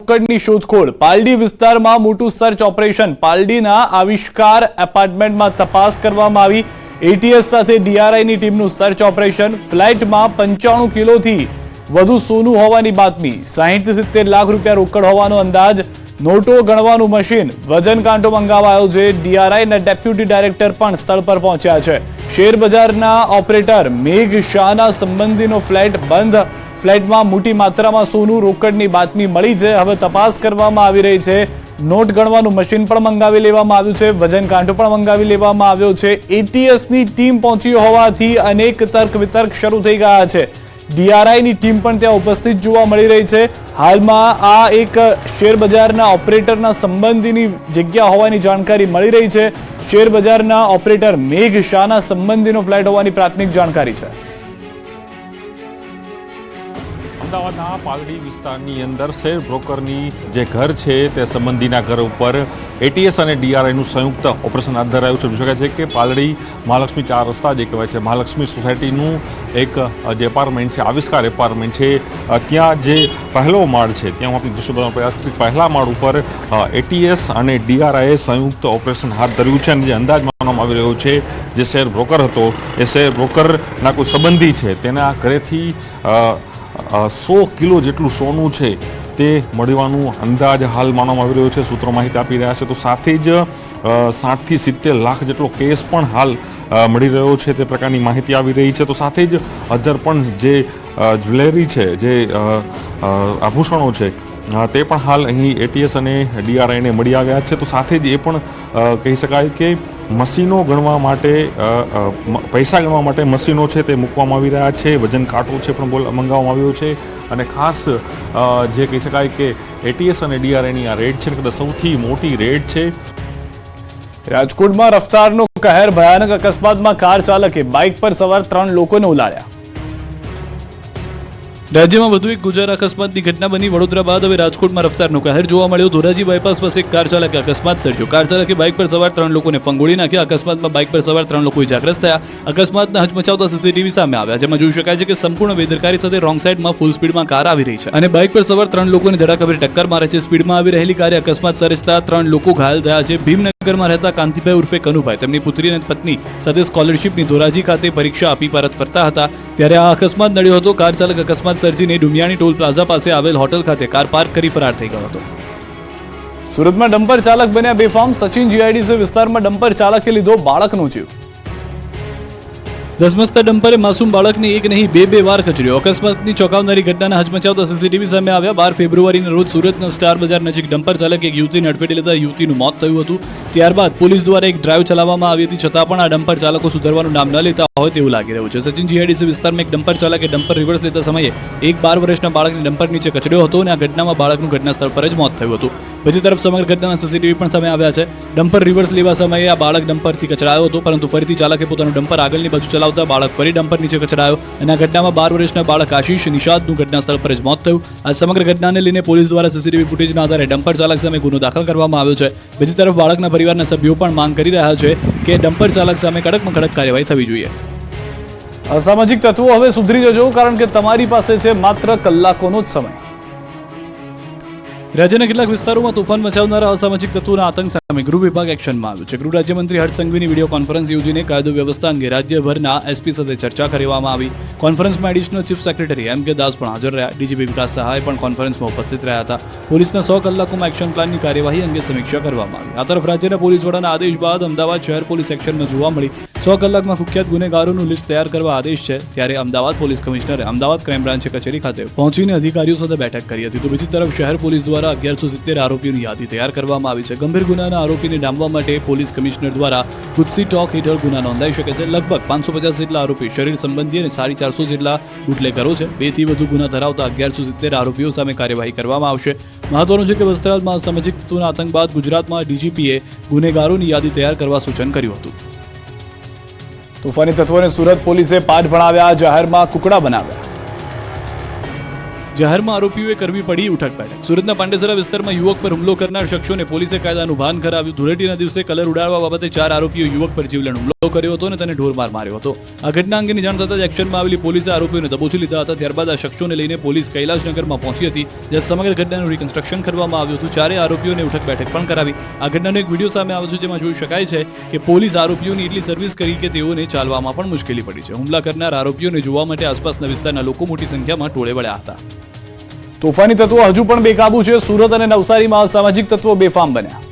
રોકડની શોધખોળ। પાલડી વિસ્તારમાં મોટું સર્ચ ઓપરેશન। પાલડીના આવિષ્કાર એપાર્ટમેન્ટમાં તપાસ કરવામાં આવી। એટીએસ સાથે ડીઆરઆઈની ટીમનું સર્ચ ઓપરેશન। ફ્લાઇટમાં 95 કિલોથી વધુ સોનું હોવાની બાતમી। 60-70 લાખ રૂપિયા રોકડ હોવાનો અંદાજ। નોટો ગણવાનું મશીન, વજન કાંટો મંગાવાયો છે। ડીઆરઆઈના ડેપ્યુટી ડાયરેક્ટર પણ સ્થળ પર પહોંચ્યા છે। શેર બજારના ઓપરેટર મેઘ શાહના સંબંધીનો ફ્લેટ બંધ। ફ્લેટમાં મોટી માત્રામાં સોનું રોકડની બાતમી મળી છે। હવે તપાસ કરવામાં આવી રહી છે। નોટ ગણવાનું મશીન પણ મંગાવી લેવામાં આવ્યું છે। વજન કાંટો પણ મંગાવી લેવામાં આવ્યો છે। એટીએસની ટીમ પહોંચી હોવાથી અનેક તર્ક વિતર્ક શરૂ થઈ ગયા છે। ડીઆરઆઈની ટીમ પણ ત્યાં ઉપસ્થિત જોવા મળી રહી છે। હાલમાં આ એક શેર બજારના ઓપરેટરના સંબંધીની જગ્યા હોવાની જાણકારી મળી રહી છે। શેર બજારના ઓપરેટર મેઘ શાહના સંબંધીનો ફ્લેટ હોવાની પ્રાથમિક જાણકારી છે। અમદાવાદના પાલડી વિસ્તારની અંદર શેર બ્રોકરની જે ઘર છે તે સંબંધીના ઘર ઉપર એટીએસ અને ડીઆરઆઈનું સંયુક્ત ઓપરેશન હાથ ધરાયું છે। જોઈ શકાય છે કે પાલડી મહાલક્ષ્મી 4 રસ્તા જે કહેવાય છે મહાલક્ષ્મી સોસાયટીનું એક જે એપાર્ટમેન્ટ છે, આવિષ્કાર એપાર્ટમેન્ટ છે, ત્યાં જે પહેલો માળ છે ત્યાં હું આપણી દૃશ્ય બનાવવાનો પ્રયાસ કરી। પહેલા માળ ઉપર એટીએસ અને ડીઆરઆઈએ સંયુક્ત ઓપરેશન હાથ ધર્યું છે અને જે અંદાજ માનવામાં આવી રહ્યો છે જે શેર બ્રોકર હતો એ શેર બ્રોકરના કોઈ સંબંધી છે તેના ઘરેથી 100 કિલો જેટલું સોનું છે તે મળવાનું અંદાજ હાલ માનવામાં આવી રહ્યો છે। સૂત્રો માહિતી આપી રહ્યા છે તો સાથે જ 60 થી 70 લાખ જેટલો કેસ પણ હાલ મળી રહ્યો છે તે પ્રકારની માહિતી આવી રહી છે। તો સાથે જ અધર પણ જે જ્વેલરી છે, જે આભૂષણો છે તે પણ હાલ અહીં એટીએસ અને ડીઆરઆઈને મળી આવ્યા છે। તો સાથે જ એ પણ કહી શકાય કે મશીનો ગણવા માટે પૈસા ગણવા માટે મશીનો છે તે મૂકવામાં આવી રહ્યા છે। વજન કાંટો છે પણ મંગાવવામાં આવ્યો છે અને ખાસ જે કહી શકાય કે એટીએસ અને ડીઆરઆઈની આ રેડ છે કદાચ સૌથી મોટી રેડ છે। રાજકોટમાં રફતારનો કહેર। ભયાનક અકસ્માતમાં કાર ચાલકે બાઇક પર સવાર 3 લોકોને ઉલાળ્યા। રાજ્યમાં વધુ એક ગુજર અકસ્માતની ઘટના બની। વડોદરા બાદ હવે રાજકોટમાં રફતારનો કહેર જોવા મળ્યો। ધોરાજી બાયપાસ પાસે એક કાર ચાલકે અકસ્માત સર્જ્યો। કાર ચાલકે બાઇક પર સવાર 3 લોકોને ફંગોળી નાખ્યા। અકસ્માતમાં બાઇક પર સવાર 3 લોકો ઇજાગ્રસ્ત થયા। અકસ્માતના હચમચાવતા સીસીટીવી સામે આવ્યા, જેમાં જોઈ શકાય છે કે સંપૂર્ણ બેદરકારી સાથે રોંગ સાઈડમાં ફૂલ સ્પીડમાં કાર આવી રહી છે અને બાઇક પર સવાર 3 લોકોને ધડાકાભેર ટક્કર મારે છે। સ્પીડમાં આવી રહેલી કારે અકસ્માત સર્જતા 3 લોકો ઘાયલ થયા છે। ભીમનગરમાં રહેતા કાંતિભાઈ ઉર્ફે કનુભાઈ તેમની પુત્રી અને પત્ની સાથે સ્કોલરશીપની ધોરાજી ખાતે પરીક્ષા આપી પરત ફરતા હતા ત્યારે આ અકસ્માત નડ્યો હતો। કાર ચાલક અકસ્માત સર્જીને ડુમિયાણી ટોલ પ્લાઝા પાસે આવેલ હોટલ ખાતે કાર પાર્ક કરી ફરાર થઈ ગયો હતો। સુરતમાં ડમ્પર ચાલક બન્યા બેફામ। સચિન જીઆઈડીસી વિસ્તારમાં ડમ્પર ચાલકે લીધો બાળકનો જીવ। ધસમસતા ડમ્પરે માસૂમ બાળકને એક નહીં બે વાર કચડ્યો। અકસ્માતની ચોંકાવનારી ઘટનાના હચમચાવતા સીસીટીવી સામે આવ્યા। 12 ફેબ્રુઆરીના રોજ સુરતના સ્ટાર બજાર નજીક ડમ્પર ચાલકે એક યુવતીને અડફેટે લેતા યુવતીનું મોત થયું હતું। ત્યારબાદ પોલીસ દ્વારા એક ડ્રાઈવ ચલાવવામાં આવી હતી, છતાં પણ આ ડમ્પર ચાલકો સુધરવાનું નામ ન લેતા હોય તેવું લાગી રહ્યું છે। સચિન જીઆઈડીસી વિસ્તારમાં એક ડમ્પર ચાલકે ડમ્પર રિવર્સ લેતા સમયે એક 12 વર્ષના બાળકને ડમ્પર નીચે કચડ્યો હતો અને આ ઘટનામાં બાળકનું ઘટના સ્થળ પર જ મોત થયું હતું। બીજી તરફ સમગ્ર ઘટનાના સીસીટીવી પણ સામે આવ્યા છે। ડમ્પર રિવર્સ લેવા સમયે આ બાળક ડમ્પરથી કચડાયો હતો, પરંતુ ફરીથી ચાલકે પોતાનું ડમ્પર આગળની બાજુ ચલાવતા બાળક ફરી ડમ્પર નીચે કચડાયો અને આ ઘટનામાં 12 વર્ષના બાળક આશીષ નિષાદનું ઘટના સ્થળ પર જ મોત થયું। આ સમગ્ર ઘટનાને લઈને પોલીસ દ્વારા સીસીટીવી ફૂટેજના આધારે ડમ્પર ચાલક સામે ગુનો દાખલ કરવામાં આવ્યો છે। બીજી તરફ બાળકના પરિવારના સભ્યો પણ માંગ કરી રહ્યા છે કે ડમ્પર ચાલક સામે કડકમાં કડક કાર્યવાહી થવી જોઈએ। અસામાજિક તત્વો હવે સુધરી જજો, કારણ કે તમારી પાસે છે માત્ર કલાકોનો જ સમય। રાજ્યના કેટલાક વિસ્તારોમાં તોફાન મચાવનારા અસામાજિક તત્વોના આતંક સામે ગૃહ વિભાગ એક્શનમાં આવ્યું છે। ગૃહ રાજ્યમંત્રી હર્ષ સંઘવીની વિડીયો કોન્ફરન્સ યોજીને કાયદો વ્યવસ્થા અંગે રાજ્યભરના એસપી સાથે ચર્ચા કરવામાં આવી। કોન્ફરન્સમાં એડિશનલ ચીફ સેક્રેટરી એમ કે દાસ પણ હાજર રહ્યા। ડીજીપી વિકાસ સહાય પણ કોન્ફરન્સમાં ઉપસ્થિત રહ્યા હતા। પોલીસના 100 કલાકોમાં એક્શન પ્લાનની કાર્યવાહી અંગે સમીક્ષા કરવામાં આવી। આ તરફ રાજ્યના પોલીસ વડાના આદેશ બાદ અમદાવાદ શહેર પોલીસ એક્શનમાં જોવા મળી। 100 કલાકમાં કુખ્યાત ગુનેગારોનું લિસ્ટ તૈયાર કરવા આદેશ છે, ત્યારે અમદાવાદ પોલીસ કમિશનરે અમદાવાદ ક્રાઇમ બ્રાન્ચ કચેરી ખાતે પહોંચીને અધિકારીઓ સાથે બેઠક કરી હતી। તો બીજી તરફ શહેર પોલીસ દ્વારા 1170 આરોપીઓની યાદી તૈયાર કરવામાં આવી છે। ગંભીર ગુનાના આરોપીને ડામવા માટે પોલીસ કમિશનર દ્વારા ગુજસી ટોક હેઠળ ગુના નોંધાઈ શકે છે। લગભગ 550 જેટલા આરોપી શરીર સંબંધી અને 450 જેટલા બુટલેગરો છે। 2 થી વધુ ગુના ધરાવતા 1170 આરોપીઓ સામે કાર્યવાહી કરવામાં આવશે। મહત્વનું છે કે વસ્ત્રાલમાં અસામાજિક તત્વોના આતંક બાદ ગુજરાતમાં ડીજીપીએ ગુનેગારોની યાદી તૈયાર કરવા સૂચન કર્યું હતું। તોફાની તત્વોને સુરત પોલીસે પાઠ ભણાવ્યા। જાહેરમાં કુકડા બનાવ્યા। જાહેરમાં આરોપીઓએ કરવી પડી ઉઠક-બેઠક. સુરતના પાંડેસરા વિસ્તારમાં યુવક પર હુમલો કરનાર શખ્સોને પોલીસે કાયદાનું ભાન કરાવ્યું. ધૂળેટીના દિવસે કલર ઉડાડવા બાબતે 4 આરોપીઓ યુવક પર જીવલેણ હુમલો કર્યો હતો અને તેને ઢોરમાર માર્યો હતો. આ ઘટના અંગેની જાણ થતાં જ એક્શનમાં આવેલી પોલીસે આરોપીઓને દબોચી લીધા હતા. ત્યારબાદ આ શખ્સોને લઈને પોલીસ કૈલાશનગરમાં પહોંચી હતી, જ્યાં સમગ્ર ઘટનાનું રિકન્સ્ટ્રક્શન કરવામાં આવ્યું હતું. 4 આરોપીઓને ઉઠક-બેઠક પણ કરાવી. આ ઘટનાનો એક વિડીયો સામે આવ્યો છે, જેમાં જોઈ શકાય છે કે પોલીસ આરોપીઓની એટલી સર્વિસ કરી કે તેઓને ચાલવામાં પણ મુશ્કેલી પડી છે. હુમલા કરનાર આરોપીઓને જોવા માટે આસપાસના વિસ્તારના લોકો મોટી સંખ્યામાં ટોળે વળ્યા હતા. તોફાની તત્વો હજુ પણ બેકાબુ છે. સુરત અને નવસારીમાં અસામાજિક તત્વો બેફામ બન્યા.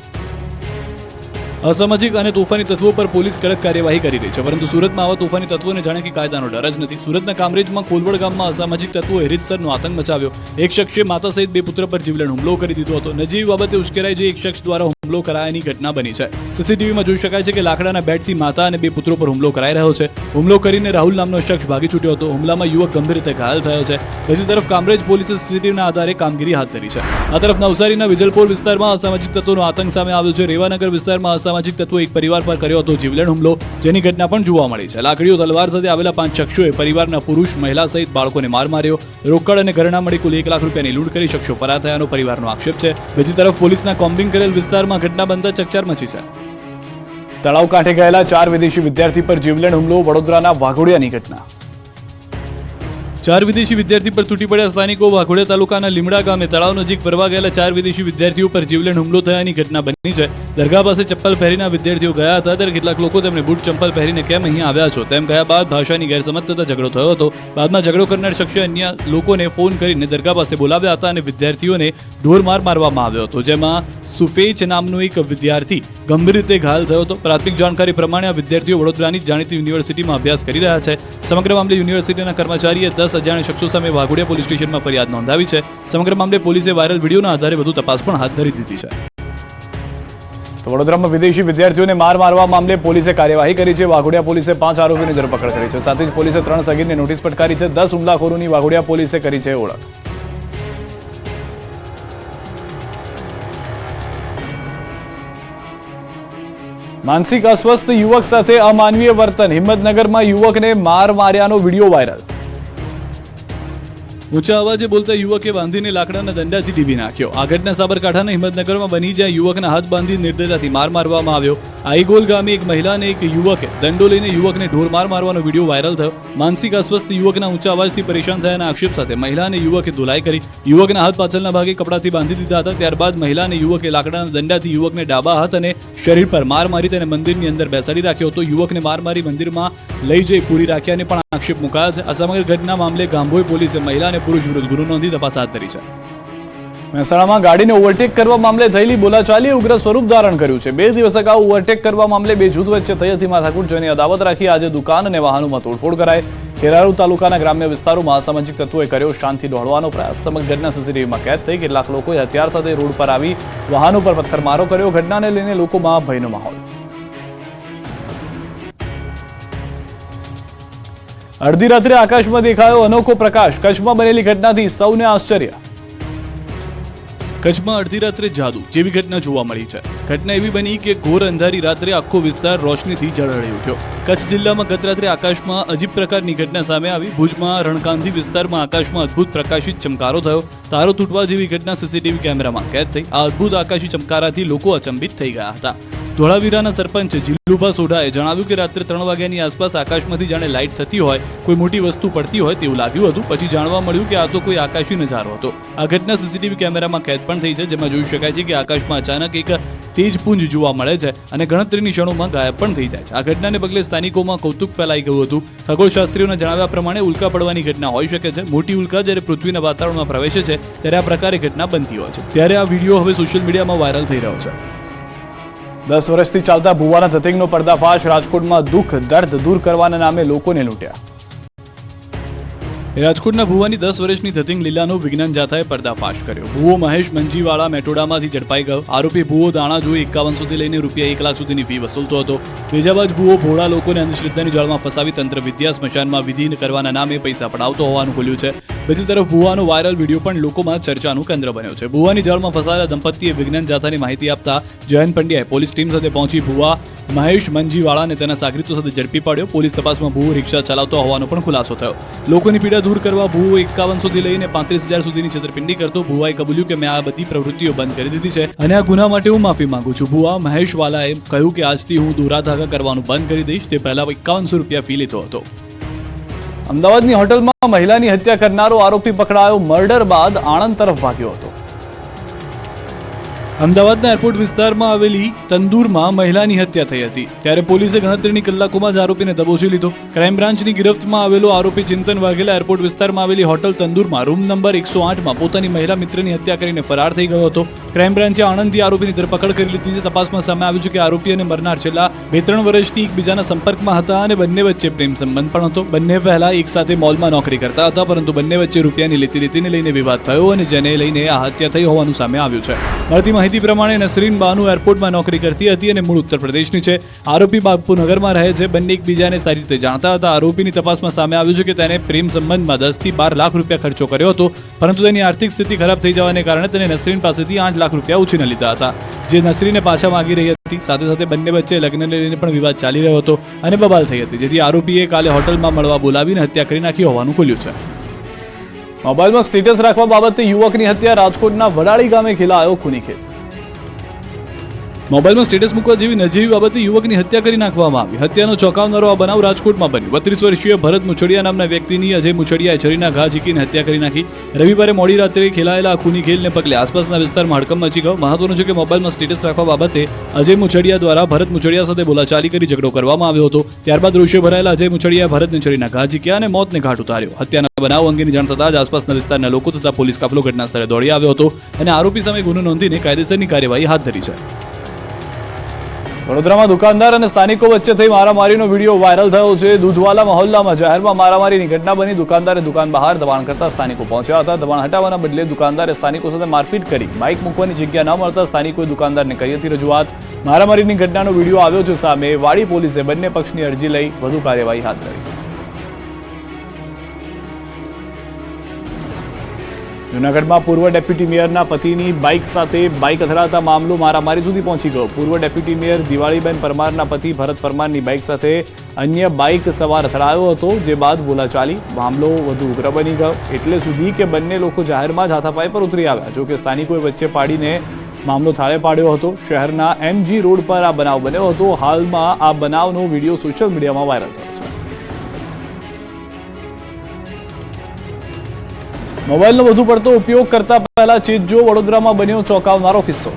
અસામાજિક અને તોફાની તત્વો પર પોલીસ કડક કાર્યવાહી કરી રહી છે, પરંતુ સુરતમાં આવા તોફાની તત્વોને જાણે કે કાયદાનો ડર જ નથી. સુરતના કામરેજમાં કોલવડ ગામમાં અસામાજિક તત્વોએ રીતસરનો આતંક મચાવ્યો. એક શખ્સે માતા સહિત 2 પુત્ર પર જીવલેણ હુમલો કરી દીધો હતો. નજીવી બાબતે ઉશ્કેરાઈ જઈ એક શખ્સ દ્વારા હુમલો કરાયાની ઘટના બની છે. સીસીટીવીમાં જોઈ શકાય છે કે લાકડાના બેટથી માતા અને 2 પુત્રો પર હુમલો કરાઈ રહ્યો છે. હુમલો કરીને રાહુલ નામનો શખ્સ ભાગી છૂટ્યો હતો. હુમલામાં યુવક ગંભીર રીતે ઘાયલ થયો છે. બીજી તરફ કામરેજ પોલીસે સીસીટીવીના આધારે કામગીરી હાથ ધરી છે. આ તરફ નવસારીના વિજલપોર વિસ્તારમાં અસામાજિક તત્વોનો આતંક સામે આવ્યો છે. રેવાનગર વિસ્તારમાં અસામાજિક તત્વો એક પરિવાર પર કર્યો હતો જીવલેણ હુમલો, જેની ઘટના પણ જોવા મળી છે. લાકડીઓ તલવાર સાથે આવેલા 5 શખ્સોએ પરિવારના પુરુષ, મહિલા સહિત બાળકોને માર માર્યો. રોકડ અને ઘરેણાં મળી કુલ 1 લાખ રૂપિયાની લૂંટ કરી શખ્સો ફરાર થયાનો પરિવારનો આક્ષેપ છે. બીજી તરફ પોલીસના કોમ્બિંગ કરેલ વિસ્તારમાં ઘટના બનતા ચકચાર મચી છે. તળાવ કાંઠે ગયેલા 4 વિદેશી વિદ્યાર્થી પર જીવલેણ હુમલો. વડોદરાના વાઘોડિયાની ઘટના. 4 વિદેશી વિદ્યાર્થી પર તૂટી પડ્યા સ્થાનિકો. વાઘોડિયા તાલુકાના લીમડા ગામે તળાવ નજીક ફરવા ગયેલા 4 વિદેશી વિદ્યાર્થીઓ પર જીવલેણ હુમલો થયાની ઘટના બની છે. દરગાહ પાસે ચપ્પલ પહેરીને વિદ્યાર્થીઓ ગયા હતા, ત્યારે કેટલાક લોકો તેમને બૂટ ચંપલ પહેરીને કેમ અહીં આવ્યા છો તેમ કહ્યા બાદ ભાષાની ગેરસમજ થતા ઝઘડો થયો હતો. બાદમાં ઝઘડો કરનાર શખ્સે અન્ય લોકોને ફોન કરીને દરગાહ પાસે બોલાવ્યા હતા અને વિદ્યાર્થીઓને ઢોરમાર મારવામાં આવ્યો હતો, જેમાં સુફેચ નામનો એક વિદ્યાર્થી ગંભીર રીતે ઘાયલ થયો હતો. પ્રાથમિક જાણકારી પ્રમાણે આ વિદ્યાર્થીઓ વડોદરાની જાણીતી યુનિવર્સિટીમાં અભ્યાસ કરી રહ્યા છે. સમગ્ર મામલે યુનિવર્સિટીના કર્મચારીએ 10 અજાણ્યા શખ્સો સામે વાઘોડિયા પોલીસ સ્ટેશનમાં ફરિયાદ નોંધાવી છે. સમગ્ર મામલે પોલીસે વાયરલ વિડીયોના આધારે વધુ તપાસ પણ હાથ ધરી દીધી છે. તો વડોદરામાં વિદેશી વિદ્યાર્થીઓને મારવા મામલે પોલીસે કાર્યવાહી કરી છે. વાઘોડિયા પોલીસે 5 આરોપીની ધરપકડ કરી છે. સાથે જ પોલીસે 3 સગીરને નોટિસ ફટકારી છે. 10 હુમલાખોરોની વાઘોડિયા પોલીસે કરી છે ઓળખ. માનસિક અસ્વસ્થ યુવક સાથે અમાનવીય વર્તન. હિંમતનગરમાં યુવકને માર્યાનો વિડીયો વાયરલ. ઊંચા અવાજે બોલતા યુવકે બાંધીને લાકડાના દંડાથી ડીબી નાખ્યો. આ ઘટના સાબરકાંઠાના હિંમતનગરમાં બની, જ્યાં યુવકના હાથ બાંધી નિર્દયતાથી માર મારવામાં આવ્યો. આઈગોલ ગામે એક મહિલા અને એક યુવકે દંડો લઈને યુવકને ઢોરમાર મારવાનો વિડીયો વાયરલ થયો. માનસિક અસ્વસ્થ યુવકના ઊંચા અવાજથી પરેશાન થયાના આક્ષેપ સાથે મહિલા અને યુવકે ધોલાઈ કરી. યુવકના હાથ પાછળના ભાગે કપડાથી બાંધી દીધા હતા. ત્યારબાદ મહિલા અને યુવકે લાકડાના દંડાથી યુવકને ડાબા હાથ અને શરીર પર માર મારી તેને મંદિરની અંદર બેસાડી રાખ્યો હતો. યુવકને માર મારી મંદિરમાં લઈ જઈ પૂરી રાખ્યાને પણ આક્ષેપ મુકાયા છે. આ સમગ્ર ઘટના મામલે ગાંભોઈ પોલીસે મહિલા અને પુરુષ વિરુદ્ધ ગુનો નોંધી તપાસ હાથ ધરી છે. મહેસાણામાં ગાડીને ઓવરટેક કરવા મામલે થયેલી બોલાચાલીએ ઉગ્ર સ્વરૂપ ધારણ કર્યું છે. 2 દિવસ અગાઉ ઓવરટેક કરવા મામલે 2 જૂથ વચ્ચે થઈ હતી માથાકૂટ, જેની અદાવત રાખી આજે દુકાન અને વાહનોમાં તોડફોડ કરાઈ. ખેરાલુ તાલુકાના ગ્રામ્ય વિસ્તારોમાં અસામાજિક તત્વોએ કર્યો શાંતિ દોડવાનો પ્રયાસ. સમગ્ર ઘટના સીસીટીવીમાં કેદ થઈ. કેટલાક લોકોએ હથિયાર સાથે રોડ પર આવી વાહનો પર પથ્થરમારો કર્યો. ઘટનાને લઈને લોકોમાં ભયનો માહોલ. અડધી રાત્રે આકાશમાં દેખાયો અનોખો પ્રકાશ. કચ્છમાં બનેલી ઘટનાથી સૌને આશ્ચર્ય. કચ્છમાં અડધી રાત્રે જાદુ જેવી ઘટના જોવા મળી છે. ઘટના એવી બની કે ઘોર અંધારી રાત્રે આખો વિસ્તાર રોશનીથી ઝળહળી ઉઠ્યો. કચ્છ જિલ્લામાં ગત રાત્રે આકાશમાં અજીબ પ્રકારની ઘટના સામે આવી. ભુજમાં રણકાંધી વિસ્તારમાં આકાશમાં અદ્ભુત પ્રકાશિત ચમકારો થયો. તારો તૂટવા જેવી ઘટના સીસીટીવી કેમેરામાં કેદ થઈ. આ અદ્ભુત આકાશી ચમકારાથી લોકો અચંબિત થઈ ગયા હતા. ધોળાવીરાના સરપંચ જીલુભા સોઢાએ જણાવ્યું કે રાત્રે 3 વાગ્યાની આસપાસ આકાશમાંથી જાણે લાઇટ થતી હોય, કોઈ મોટી વસ્તુ પડતી હોય તેવું લાગ્યું હતું. પછી જાણવા મળ્યું કે આ તો કોઈ આકાશી નજારો હતો. આ ઘટના સીસીટીવી કેમેરામાં કેદ પણ થઈ છે, જેમાં જોઈ શકાય છે કે આકાશમાં અચાનક એક તેજ પુંજ જોવા મળે છે અને ગણતરીની ક્ષણોમાં ગાયબ પણ થઈ જાય છે. આ ઘટનાને પગલે સ્થાનિકોમાં કૌતુક ફેલાઈ ગયું હતું. ખગોળશાસ્ત્રીઓના જણાવ્યા પ્રમાણે ઉલ્કા પડવાની ઘટના હોઈ શકે છે. મોટી ઉલ્કા જ્યારે પૃથ્વીના વાતાવરણમાં પ્રવેશે છે ત્યારે આ પ્રકારે ઘટના બનતી હોય છે. ત્યારે આ વિડીયો હવે સોશિયલ મીડિયામાં વાયરલ થઈ રહ્યો છે. 10 વર્ષથી ચાલતા ભુવાના ધતિંગનો પર્દાફાશ. રાજકોટમાં દુઃખ દર્દ દૂર કરવાના નામે લોકોને લૂંટ્યા. રાજકોટના ભુવાની 10 વર્ષની ધતિંગ લીલાનો વિજ્ઞાન જાથાએ પર્દાફાશ કર્યો. ભુવો મહેશ મંજીવાળા મેટોડામાંથી ઝડપાઈ ગયો. આરોપી ભુવો દાણા જોઈ 5100થી લઈને રૂપિયા 1 લાખ સુધીની ફી વસૂલતો હતો. બીજા બાજુ ભુવો ભોળા લોકોને અંધશ્રદ્ધાની જાળમાં ફસાવી તંત્ર વિદ્યા સ્મશાનમાં વિધિ કરવાના નામે પૈસા પડાવતો હોવાનું ખુલ્યું છે. બીજી તરફ ભુવાનો વાયરલ વિડીયો પણ લોકોમાં ચર્ચાનું કેન્દ્ર બન્યો છે. ભુવાની જાળમાં ફસાયેલા દંપતીએ વિજ્ઞાન જાથાની માહિતી આપતા જયંત પંડ્યાએ પોલીસ ટીમ સાથે પહોંચી ભુવા મહેશ મંજીવાળાને તેના સાગરીતો સાથે ઝડપી પાડ્યો. પોલીસ તપાસમાં ભુવો રિક્ષા ચલાવતો હોવાનો પણ ખુલાસો થયો. લોકોની પીડા દૂર કરવા ભુવો 5100 થી લઈને 35,000 સુધીની છેતરપિંડી કરતો. ભુવાએ કબૂલ્યું કે મેં આ બધી પ્રવૃત્તિઓ બંધ કરી દીધી છે અને આ ગુના માટે હું માફી માંગુ છું. ભુવા મહેશવાલાએ કહ્યું કે આજથી હું દોરાધાગા કરવાનું બંધ કરી દઈશ. તે પહેલા 5100 રૂપિયા ફી લીધો હતો. અમદાવાદની હોટલમાં મહિલાની હત્યા કરનારો આરોપી પકડાયો. મર્ડર બાદ આણંદ તરફ ભાગ્યો હતો. અમદાવાદના એરપોર્ટ વિસ્તારમાં આવેલી તંદુરમાં મહિલાની હત્યા થઈ હતી. ત્યારે પોલીસે ગણતરીની કલાકોમાં જ આરોપીને દબોચી લીધો. ક્રાઇમ બ્રાન્ચની ગિરફ્તમાં આવેલો આરોપી ચિંતન વાઘેલા એરપોર્ટ વિસ્તારમાં આવેલી હોટલ તંદુરમાં રૂમ નંબર 108માં પોતાની મહિલા મિત્રની હત્યા કરીને ફરાર થઈ ગયો હતો. ક્રાઇમ બ્રાન્ચે આણંદથી આરોપીની ધરપકડ કરી લીધી છે. તપાસમાં સામે આવ્યું છે કે આરોપી અને મરનાર છેલ્લા 2-3 વર્ષથી એકબીજાના સંપર્કમાં હતા અને બંને વચ્ચે પ્રેમ સંબંધ પણ હતો. બંને પહેલા એક સાથે મોલમાં નોકરી કરતા હતા, પરંતુ બંને વચ્ચે રૂપિયાની લેતી-દેતીને લઈને વિવાદ થયો અને જેને લઈને આ હત્યા થઈ હોવાનું સામે આવ્યું છે. મળતી માહિતી પ્રમાણે નસરીન બાનુ એરપોર્ટમાં નોકરી કરતી હતી અને મૂળ ઉત્તર પ્રદેશની છે. આરોપી બાપુનગરમાં રહે છે. બંને એકબીજાને સારી રીતે જાણતા હતા. આરોપીની તપાસમાં સામે આવ્યું છે કે તેને પ્રેમ સંબંધમાં 10 થી 12 લાખ રૂપિયા ખર્ચો કર્યો હતો, પરંતુ તેની આર્થિક સ્થિતિ ખરાબ થઈ જવાને કારણે તેને નસરીન પાસેથી 8 લાખ રૂપિયા ઉછીના લીધા હતા, જે નસરીને પાછા માંગી રહી હતી. સાથે સાથે બંને વચ્ચે લગ્નને લઈને પણ વિવાદ ચાલી રહ્યો હતો અને બબાલ થઈ હતી, જેથી આરોપીએ કાલે હોટલમાં મળવા બોલાવીને હત્યા કરી નાખી હોવાનું ખુલ્યું છે. મોબાઈલમાં સ્ટેટસ રાખવા બાબતે યુવકની હત્યા. રાજકોટના વડાળી ગામે ખેલાયો ખૂની ખેલ. મોબાઈલમાં સ્ટેટસ મૂકવા જેવી નજીવી બાબતે યુવકની હત્યા કરી નાખવામાં આવી. હત્યાનો ચોંકાવનારો આ બનાવ રાજકોટમાં બન્યો. 32 વર્ષીય ભરત મુછડિયા નામના વ્યક્તિની અજય મુછડિયાએ છરીના ઘા ઝીકીને હત્યા કરી નાખી. રવિવારે મોડી રાત્રે ખેલાયેલા આ ખૂની ખેલને પગલે આસપાસના વિસ્તારમાં હડકંપ મચી ગયો. મહત્વનું છે કે મોબાઈલમાં સ્ટેટસ રાખવા બાબતે અજય મુછડિયા દ્વારા ભરત મુછડિયા સાથે બોલાચાલી કરી ઝઘડો કરવામાં આવ્યો હતો. ત્યારબાદ રોષે ભરાયેલા અજય મુછડિયાએ ભરતને છરીના ઘા ઝીક્યા અને મોતને ઘાટ ઉતાર્યો. હત્યાના બનાવ અંગેની જાણ થતાં જ આસપાસના વિસ્તારના લોકો તથા પોલીસ કાફલો ઘટના સ્થળે દોડી આવ્યો હતો અને આરોપી સામે ગુનો નોંધીને કાયદેસરની કાર્યવાહી હાથ ધરી છે. વડોદરામાં દુકાનદાર અને સ્થાનિકો વચ્ચે થઈ મારામારીનો વિડીયો વાયરલ થયો છે. દૂધવાલા મહોલ્લામાં જાહેરમાં મારામારીની ઘટના બની. દુકાનદારે દુકાન બહાર દબાણ કરતા સ્થાનિકો પહોંચ્યા હતા. દબાણ હટાવવાના બદલે દુકાનદારે સ્થાનિકો સાથે મારપીટ કરી. બાઇક મૂકવાની જગ્યા ન મળતા સ્થાનિકોએ દુકાનદારને કરી હતી રજૂઆત. મારામારીની ઘટનાનો વિડીયો આવ્યો છે સામે. વાડી પોલીસે બંને પક્ષની અરજી લઈ વધુ કાર્યવાહી હાથ ધરી. જૂનાગઢમાં પૂર્વ ડેપ્યુટી મેયરના પતિની બાઇક સાથે બાઇક અથડાતા મામલો મારામારી સુધી પહોંચી ગયો. પૂર્વ ડેપ્યુટી મેયર દિવાળીબેન પરમારના પતિ ભરત પરમારની બાઇક સાથે અન્ય બાઇક સવાર અથડાયો હતો, જે બાદ બોલાચાલી. મામલો વધુ ઉગ્ર બની ગયો, એટલે સુધી કે બંને લોકો જાહેરમાં જ હાથાપાઈ પર ઉતરી આવ્યા. જો કે સ્થાનિકોએ વચ્ચે પાડીને મામલો થાળે પાડ્યો હતો. શહેરના MG રોડ પર આ બનાવ બન્યો હતો. હાલમાં આ બનાવનો વિડીયો સોશિયલ મીડિયામાં વાયરલ થયો છે. મોબાઈલનો વધુ પડતો ઉપયોગ કરતા પહેલા ચેતજો. વડોદરામાં બન્યો ચોંકાવનારો કિસ્સો.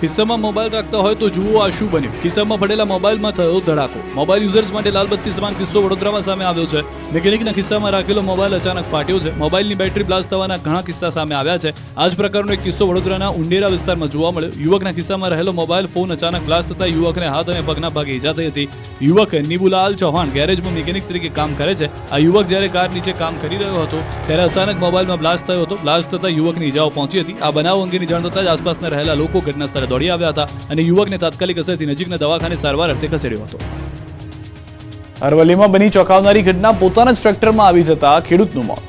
ખિસ્સામાં મોબાઈલ રાખતા હોય તો જુઓ આ શું બન્યું. ખિસ્સામાં પડેલા મોબાઈલમાં થયો ધડાકો. મોબાઈલ યુઝર્સ માટે લાલબત્તી સમાન કિસ્સો વડોદરામાં સામે આવ્યો છે. મેકેનિકના ખિસ્સામાં રાખેલો મોબાઈલ અચાનક ફાટ્યો છે. મોબાઈલની બેટરી બ્લાસ્ટ થવાના ઘણા કિસ્સા સામે આવ્યા છે. આ જ પ્રકારનો એક કિસ્સો વડોદરાના ઉંડેરા વિસ્તારમાં જોવા મળ્યો. યુવકના ખિસ્સામાં રહેલો મોબાઈલ ફોન અચાનક બ્લાસ્ટ થતા યુવકને હાથ અને પગના ભાગે ઈજા થઈ હતી. યુવક નિબુલાલ ચૌહાણ ગેરેજમાં મિકેનિક તરીકે કામ કરે છે. આ યુવક જ્યારે કાર નીચે કામ કરી રહ્યો હતો ત્યારે અચાનક મોબાઈલમાં બ્લાસ્ટ થયો હતો. બ્લાસ્ટ થતા યુવકની ઈજાઓ પહોંચી હતી. આ બનાવ અંગેની જાણ થતાં જ આસપાસના રહેલા લોકો ઘટના સ્થળે દોડી આવ્યા હતા અને યુવકને તાત્કાલિક અસરથી નજીકના દવાખાને સારવાર અર્થે ખસેડ્યો હતો. અરવલ્લીમાં બની ચોંકાવનારી ઘટના. પોતાના જ ટ્રેક્ટરમાં આવી જતા ખેડૂતનું મોત.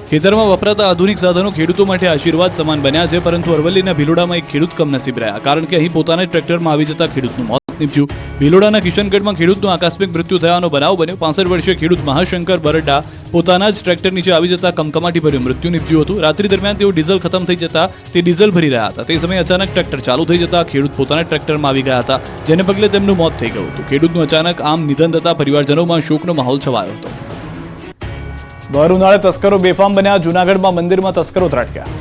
ખેતરમાં વપરાતા આધુનિક સાધનો ખેડૂતો માટે આશીર્વાદ સમાન બન્યા છે, પરંતુ અરવલ્લીના ભિલોડામાં એક ખેડૂત કમનસીબ રહ્યા, કારણ કે અહીં પોતાના જ ટ્રેક્ટરમાં આવી જતા ખેડૂતનું મોત નીપજ્યું. ભિલોડાના કિશનગઢમાં ખેડૂતનું આકસ્મિક મૃત્યુ થયાનો બનાવ બન્યો. 65 વર્ષીય ખેડૂત મહાશંકર બરડા પોતાના જ ટ્રેક્ટર નીચે આવી જતા કમકમાટી ભર્યું મૃત્યુ નીપજ્યું હતું. રાત્રિ દરમિયાન તેઓ ડીઝલ ખતમ થઈ જતા તે ડીઝલ ભરી રહ્યા હતા. તે સમયે અચાનક ટ્રેક્ટર ચાલુ થઈ જતા ખેડૂત પોતાના ટ્રેક્ટરમાં આવી ગયા હતા, જેને પગલે તેમનું મોત થઈ ગયું હતું. ખેડૂતનું અચાનક આમ નિધન થતા પરિવારજનોમાં શોકનો માહોલ છવાયો હતો. ભર ઉનાળે તસ્કરો બેફામ બન્યા. જૂનાગઢમાં મંદિરમાં તસ્કરો ત્રાટક્યા.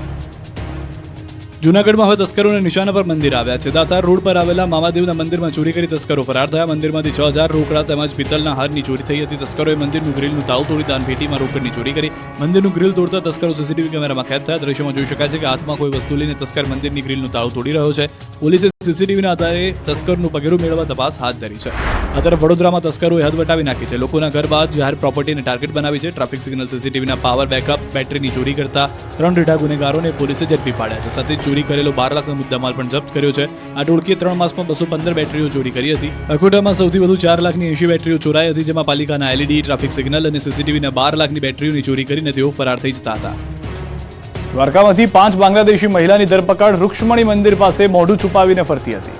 જૂનાગઢમાં હવે તસ્કરોના નિશાના પર મંદિર આવ્યા છે. દાતાર રોડ પર આવેલા મામાદેવના મંદિરમાં ચોરી કરી તસ્કરો ફરાર થયા. મંદિરમાંથી 6000 રોકડા તેમજ પિત્તળના હારની ચોરી થઈ હતી. તસ્કરોએ મંદિરનું ગ્રીલનું તાળું તોડી દાનપેટીમાં રોકડની ચોરી કરી. મંદિરનું ગ્રીલ તોડતા તસ્કરો સીસીટીવી કેમેરામાં કેદ થયા. દ્રશ્યમાં જોઈ શકાય છે કે હાથમાં કોઈ વસ્તુ લઈને તસ્કર મંદિરની ગ્રીલનું તાળું તોડી રહ્યો છે. પોલીસે સીસીટીવીના આધારે તસ્કરનું પગેરું મેળવવા તપાસ હાથ ધરી છે. આ તરફ વડોદરામાં તસ્કરોએ હદ વટાવી નાખી છે. લોકોના ઘર બહાર જાહેર પ્રોપર્ટીને ટાર્ગેટ બનાવી છે. ટ્રાફિક સિગ્નલ, સીસીટીવીના પાવર બેકઅપ, બેટરીની ચોરી કરતા 3 રીઢા ગુનેગારોને પોલીસે ઝડપી પાડ્યા છે. સાથે ચોરી કરેલો 12 લાખનો મુદ્દામાલ પણ જપ્ત કર્યો છે. આ ટોળકીએ 3 માસમાં 215 બેટરીઓ ચોરી કરી હતી. અખોટામાં સૌથી વધુ 4 લાખની 80 બેટરીઓ ચોરાઈ હતી, જેમાં પાલિકાના એલઈડી, ટ્રાફિક સિગ્નલ અને સીસીટીવીના 12 લાખની બેટરીઓની ચોરી કરીને તેઓ ફરાર થઈ જતા હતા. દ્વારકામાંથી 5 બાંગ્લાદેશી મહિલાની ધરપકડ. રૂક્ષ્મણી મંદિર પાસે મોઢું છુપાવીને ફરતી હતી.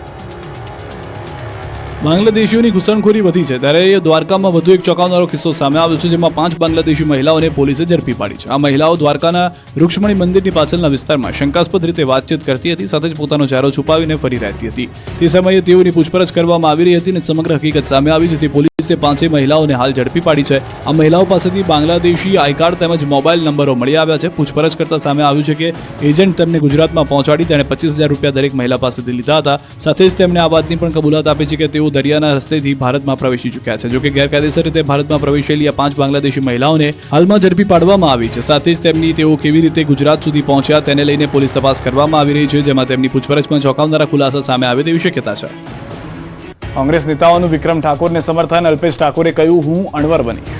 બાંગ્લાદેશીઓની ઘૂસણખોરી વધી છે ત્યારે દ્વારકામાં વધુ એક ચોંકાવનારો કિસ્સો સામે આવ્યો છે, જેમાં 5 બાંગ્લાદેશી મહિલાઓને પોલીસે ઝડપી પાડી છે. આ મહિલાઓ દ્વારકાના રૂક્ષ્મણી મંદિરની પાછળના વિસ્તારમાં શંકાસ્પદ રીતે વાતચીત કરતી હતી, સાથે જ પોતાનો ચહેરો છુપાવીને ફરી રહેતી હતી. તે સમયે તેઓની પૂછપરછ કરવામાં આવી રહી હતી અને સમગ્ર હકીકત સામે આવી, જેથી પોલીસે 5 મહિલાઓને હાલ ઝડપી પાડી છે. આ મહિલાઓ પાસેથી બાંગ્લાદેશી આઈ કાર્ડ તેમજ મોબાઈલ નંબરો મળી આવ્યા છે. પૂછપરછ કરતા સામે આવ્યું છે કે એજન્ટ તેમને ગુજરાતમાં પહોંચાડી તેણે 25,000 રૂપિયા દરેક મહિલા પાસેથી લીધા હતા. સાથે જ તેમણે આ વાતની પણ કબૂલાત આપી છે કે તેઓ દરિયાના રસ્તેથી ભારતમાં પ્રવેશી ચૂક્યા છે. જોકે ગેરકાયદેસર રીતે ભારતમાં પ્રવેશેલી આ 5 બાંગ્લાદેશી મહિલાઓને હાલમાં ઝડપી પાડવામાં આવી છે. સાથે જ તેમની તેઓ કેવી રીતે ગુજરાત સુધી પહોંચ્યા તેને લઈને પોલીસ તપાસ કરવામાં આવી રહી છે, જેમાં તેમની પૂછપરછમાં ચોંકાવનારા ખુલાસા સામે આવે તેવી શક્યતા છે. કોંગ્રેસ નેતાઓનું વિક્રમ ઠાકોરને સમર્થન. અલ્પેશ ઠાકોરે કહ્યું, હું અણવર બનીશ.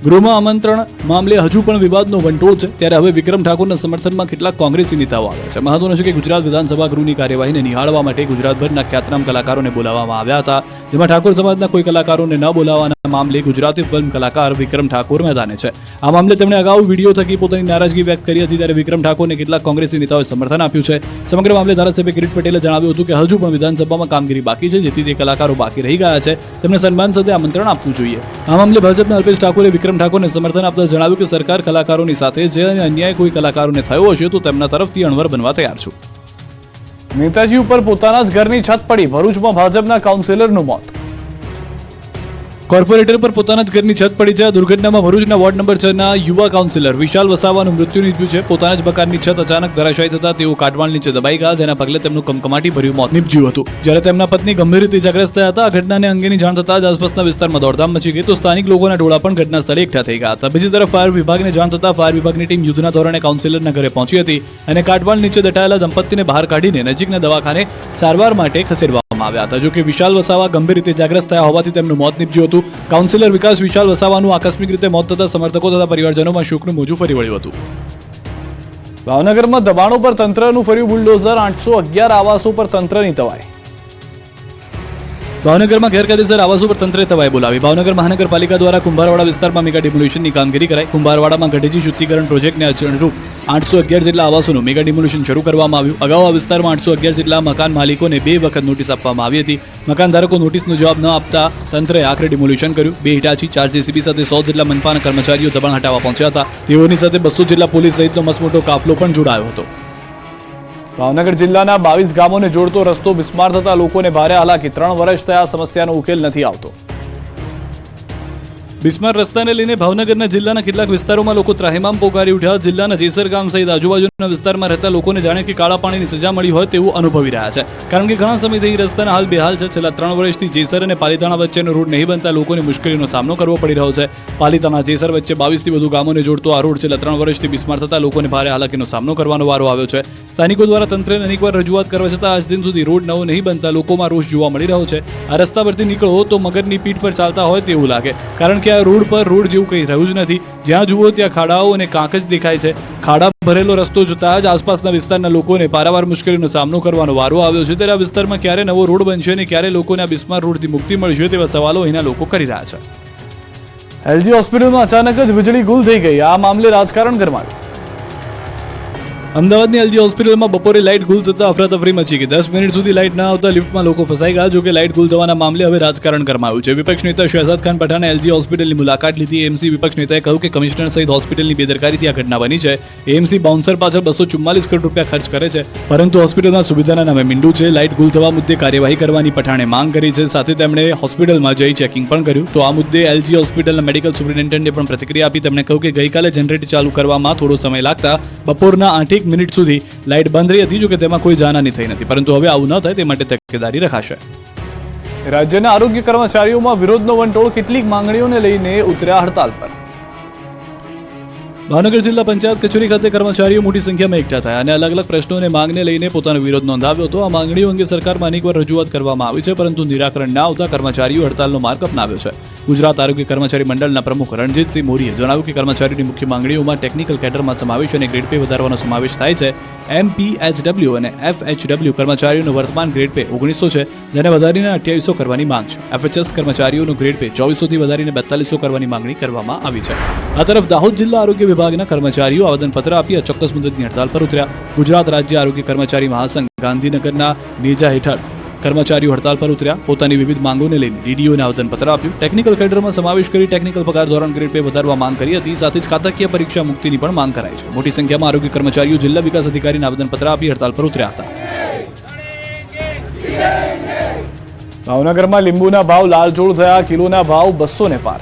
ગૃહમાં આમંત્રણ મામલે હજુ પણ વિવાદનો વંટોળ છે, ત્યારે હવે વિક્રમ ઠાકોરના સમર્થનમાં કેટલાક કોંગ્રેસી નેતાઓ આવ્યા છે. મહત્વનું છે કે ગુજરાત વિધાનસભા ગૃહની કાર્યવાહીને નિહાળવા માટે ગુજરાતભરના ખ્યાતનામ કલાકારોને બોલાવવામાં આવ્યા હતા, જેમાં ઠાકોર સમાજના કોઈ કલાકારોને ન બોલાવવાના મામલે ગુજરાતી ફિલ્મ કલાકાર વિક્રમ ઠાકોર મેદાને છે. આ મામલે તેમણે અગાઉ વિડીયો થકી પોતાની નારાજગી વ્યક્ત કરી હતી, ત્યારે વિક્રમ ઠાકોરને કેટલાક કોંગ્રેસી નેતાઓએ સમર્થન આપ્યું છે. સમગ્ર મામલે ધારાસભ્ય કિરીટ પટેલે જણાવ્યું હતું કે હજુ પણ વિધાનસભામાં કામગીરી બાકી છે, જેથી તે કલાકારો બાકી રહી ગયા છે તેમને સન્માન સાથે આમંત્રણ આપવું જોઈએ. આ મામલે ભાજપના અલ્પેશ ઠાકોરે વિક્રમ ઠાકોરને સમર્થન આપતા જણાવ્યું કે સરકાર કલાકારોની સાથે જે અન્યાય કોઈ કલાકારોને થયો હશે તો તેમના તરફથી અણવર બનવા તૈયાર છું. નેતાજી ઉપર પોતાના જ ઘરની છત પડી. ભરૂચમાં ભાજપના કાઉન્સિલરનું મોત. કોર્પોરેટર પર પોતાના જ ઘરની છત પડી છે. આ દુર્ઘટનામાં ભરૂચના વોર્ડ નંબર 6 ના યુવા કાઉન્સિલર વિશાલ વસાવાનું મૃત્યુ નીપજ્યું છે. પોતાના જ મકાનની છત અચાનક ધરાશાયી થતા તેઓ કાટમાળ નીચે દબાઈ ગયા, જેના પગલે તેમનું કમકમાટી ભર્યું મોત નીપજ્યું હતું, જ્યારે તેમના પત્ની ગંભીર રીતે ઇજાગ્રસ્ત થયા હતા. આ ઘટનાને અંગેની જાણ થતાં જ આસપાસના વિસ્તારમાં દોડધામ મચી ગઈ, તો સ્થાનિક લોકોના ટોળા પણ ઘટના સ્થળે એકઠા થઈ ગયા હતા. બીજી તરફ ફાયર વિભાગને જાણ થતાં ફાયર વિભાગની ટીમ યુદ્ધના ધોરણે કાઉન્સિલરના ઘરે પહોંચી હતી અને કાટમાળ નીચે દટાયેલા દંપતીને બહાર કાઢીને નજીકના દવાખાને સારવાર માટે ખસેડવામાં આવ્યા હતા. જોકે વિશાલ વસાવા ગંભીર રીતે ઇજાગ્રસ્ત થયા હોવાથી તેમનું મોત નીપજ્યું હતું. કાઉન્સિલર વિકાસ વિશાલ વસાવાનું આકસ્મિક રીતે મોત થતા સમર્થકો તથા પરિવારજનોમાં શોકનું મોજું ફરી વળ્યું હતું. ભાવનગરમાં દબાણો પર તંત્રનું ફર્યું બુલડોઝર. 811 આવાસો પર તંત્રની તવાઈ. ભાવનગરમાં ગેરકાયદેસર આવાસો પર તંત્રે તવાઈ બોલાવી. ભાવનગર મહાનગરપાલિકા દ્વારા કુંભારવાડા વિસ્તારમાં મેગા ડિમોલિશનની કામગીરી કરાઈ. કુંભારવાડામાં ગઢેજી શુદ્ધિકરણ પ્રોજેક્ટને અનુરૂપ 811 જેટલા આવાસોનું મેગા ડિમોલિશન શરૂ કરવામાં આવ્યું. અગાઉ આ વિસ્તારમાં 811 જેટલા મકાન માલિકોને 2 વખત નોટિસ આપવામાં આવી હતી. મકાનધારકો નોટિસનો જવાબ ન આપતા તંત્રએ આખરે ડિમોલિશન કર્યું. 2 હિટાચી, 4 જેસીબી સાથે 100 જેટલા મનપાના કર્મચારીઓ દબાણ હટાવવા પહોંચ્યા હતા. તેઓની સાથે 200 જેટલા પોલીસ સહિતનો મસમોટો કાફલો પણ જોડાયો હતો. ભાવનગર જિલ્લાના 22 ગામોને જોડતો રસ્તો બિસ્માર થતા લોકોને ભારે હાલાકી. 3 વર્ષ થયા સમસ્યાનો ઉકેલ નથી આવતો. બિસ્માર રસ્તાને લઈને ભાવનગરના જિલ્લાના કેટલાક વિસ્તારોમાં લોકો ત્રાહિમામ પોકારી ઉઠ્યા. જિલ્લાના જેસર ગામ સહિત આજુબાજુના વિસ્તારમાં રહેતા લોકોને જાણે કે કાળા પાણીની સજા મળી હોય તેવું અનુભવી રહ્યા છે, કારણ કે ઘણા સમયથી રસ્તાના હાલ બેહાલ છે. છેલ્લા 3 વર્ષથી જેસર અને પાલીતાણા વચ્ચેનો રોડ નહીં બનતા લોકોને મુશ્કેલીનો સામનો કરવો પડી રહ્યો છે. પાલીતાણા જેસર વચ્ચે 22 થી વધુ ગામોને જોડતો આ રોડ છેલ્લા 3 વર્ષથી બિસ્માર થતા લોકોને ભારે હાલાકીનો સામનો કરવાનો વારો આવ્યો છે. સ્થાનિકો દ્વારા તંત્રને અનેકવાર રજૂઆત કરવા છતાં આજ દિન સુધી રોડ નવો નહીં બનતા લોકોમાં રોષ જોવા મળી રહ્યો છે. આ રસ્તા પરથી નીકળો તો મગરની પીઠ પર ચાલતા હોય તેવું લાગે, કારણ કે આ રોડ પર રોડ જેવું કંઈ રહ્યું જ નથી. જ્યાં જુઓ ત્યાં ખાડાઓ અને કાંક જ દેખાય છે. ખાડા ભરેલો રસ્તો જોતા જ આસપાસના વિસ્તારના લોકોને પારાવાર મુશ્કેલીનો સામનો કરવાનો વારો આવ્યો છે. ત્યારે આ વિસ્તારમાં ક્યારે નવો રોડ બનશે અને ક્યારે લોકોને આ બિસ્માર રોડથી મુક્તિ મળશે તેવા સવાલો અહીંના લોકો કરી રહ્યા છે. એલજી હોસ્પિટલમાં અચાનક જ વીજળી ગુલ થઈ ગઈ. આ મામલે રાજકારણ ગરમાયું. અમદાવાદની એલજી હોસ્પિટલમાં બપોરે લાઇટ ગુલ થતા અફરાતફરી મચી ગઈ. 10 મિનિટ સુધી લાઇટ ન આવતા લિફ્ટમાં લોકો ફસાઈ ગયા. જોકે લાઇટ ગુલ થવાના મામલે હવે રાજકારણ ગરમાયું છે. વિપક્ષ નેતા શહેજાદ ખાન પઠાણે એલજી હોસ્પિટલની મુલાકાત લીધી. એએમસી વિપક્ષ નેતાએ કહ્યું કે કમિશનર સહિત હોસ્પિટલની બેદરકારીથી આ ઘટના બની છે. એએમસી બાઉન્સર પાછળ 244 કરોડ રૂપિયા ખર્ચ કરે છે, પરંતુ હોસ્પિટલમાં સુવિધાના નામે મીંડું છે. લાઇટ ગુલ થવા મુદ્દે કાર્યવાહી કરવાની પઠાણે માંગ કરી છે. સાથે તેમણે હોસ્પિટલમાં જઈ ચેકિંગ પણ કર્યું. તો આ મુદ્દે એલજી હોસ્પિટલના મેડિકલ સુપ્રિન્ટેન્ડન્ટે પણ પ્રતિક્રિયા આપી. તેમણે કહ્યું કે ગઈકાલે જનરેટર ચાલુ કરવામાં થોડો સમય લાગતા બપોરના 8 મિનિટ સુધી લાઇટ બંધ રહી હતી. જોકે તેમાં કોઈ જાનહાની થઈ નથી, પરંતુ હવે આવું ન થાય તે માટે તકેદારી રખાશે. રાજ્યના આરોગ્ય કર્મચારીઓમાં વિરોધનો વંટોળ. કેટલીક માંગણીઓને લઈને ઉતર્યા હડતાલ પર. ભાવનગર જિલ્લા પંચાયત કચેરી ખાતે કર્મચારીઓ મોટી સંખ્યામાં એકઠા થયા અને અલગ અલગ પ્રશ્નો અને માંગને લઈને પોતાનો વિરોધ નોંધાવ્યો હતો. આ માંગણીઓ અંગે સરકારમાં અનેકવાર રજૂઆત કરવામાં આવી છે, પરંતુ નિરાકરણ ના આવતા કર્મચારીઓ હડતાલનો માર્ગ અપનાવ્યો છે. ગુજરાત આરોગ્ય કર્મચારી મંડળના પ્રમુખ રણજીતસિંહ મોરીએ જણાવ્યું કે કર્મચારીઓની મુખ્ય માંગણીઓમાં ટેકનિકલ કેડરમાં સમાવેશ અને ગ્રેડ પે વધારવાનો સમાવેશ થાય છે. MPHW અને FHW કર્મચારીઓનો વર્તમાન ગ્રેડ પે 1900 છે, જેને વધારીને 2800 કરવાની માંગ છે. FHS કર્મચારીઓનો ગ્રેડ પે 2400 થી વધારીને 4200 કરવાની માંગણી કરવામાં આવી છે. આ તરફ દાહોદ જિલ્લા આરોગ્ય વિભાગના કર્મચારીઓ આવેદનપત્ર આપી ચોક્કસ મુદતની હડતાલ પર ઉતર્યા. ગુજરાત રાજ્ય આરોગ્ય કર્મચારી મહાસંઘ ગાંધીનગરના નેજા હેઠળ કર્મચારીઓ હડતાલ પર ઉતર્યા. પોતાની વિવિધ માંગોને લઈને ડીડીઓને આવેદનપત્ર આપ્યું. ટેકનિકલ કેડરમાં સમાવેશ કરી ટેકનિકલ પગાર ધોરણ ગ્રેડ પે વધારવા માંગ કરી હતી. સાથે જ ખાતાકીય પરીક્ષા મુક્તિની પણ માંગ કરાઈ છે. મોટી સંખ્યામાં આરોગ્ય કર્મચારીઓ જિલ્લા વિકાસ અધિકારીને આવેદનપત્ર આપી હડતાલ પર ઉતર્યા હતા. ભાવનગરમાં લીંબુના ભાવ લાલચોળ થયા. કિલોના ભાવ 200 ને પાર.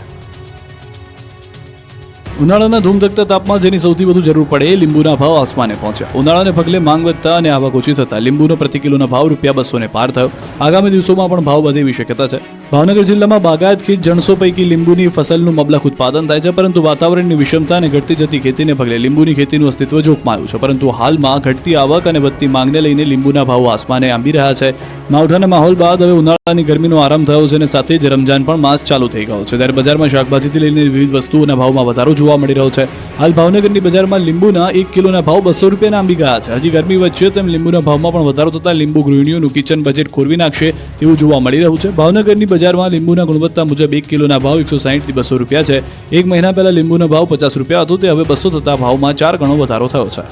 ઉનાળાના ધૂમધકતા તાપમાં જેની સૌથી વધુ જરૂર પડે એ લીંબુના ભાવ આસમાને પહોંચ્યા. ઉનાળાને પગલે માંગ વધતા અને આવક ઓછી થતા લીંબુનો પ્રતિ કિલોનો ભાવ ₹200 ને પાર થયો. આગામી દિવસોમાં પણ ભાવ વધે એવી શક્યતા છે. ભાવનગર જિલ્લામાં બાગાયત ખેત જણસો પૈકી લીંબુની ફસલનું મબલખ ઉત્પાદન થાય છે, પરંતુ વાતાવરણની વિષમતા અને ઘટતી જતી ખેતીને પગલે લીંબુની ખેતીનું અસ્તિત્વ જોખમાં આવ્યું છે. પરંતુ હાલમાં ઘટતી આવક અને વધતી માંગને લઈને લીંબુના ભાવ આસમાને આંબી રહ્યા છે. માવઠાના માહોલ બાદ હવે ઉનાળાની ગરમીનો આરામ થયો છે અને સાથે જ રમજાન પણ માસ ચાલુ થઈ ગયો છે. ત્યારે બજારમાં શાકભાજીથી લઈને વિવિધ વસ્તુઓના ભાવમાં વધારો જોવા મળી રહ્યો છે. હાલ ભાવનગરની બજારમાં લીંબુના 1 કિલોના ભાવ ₹200 આંબી ગયા છે. હજી ગરમી વચ્ચે તેમ લીંબુના ભાવમાં પણ વધારો થતા લીંબુ ગૃહિણીઓનું કિચન બજેટ ખોરવી નાખશે તેવું જોવા મળી રહ્યું છે. ભાવનગરની બજારમાં લીંબુના ગુણવત્તા મુજબ 1 કિલોના ભાવ ₹160 થી ₹200 છે. એક મહિના પહેલા લીંબુનો ભાવ ₹50 હતો, તે હવે 200 થતા ભાવમાં 4 ગણો વધારો થયો છે.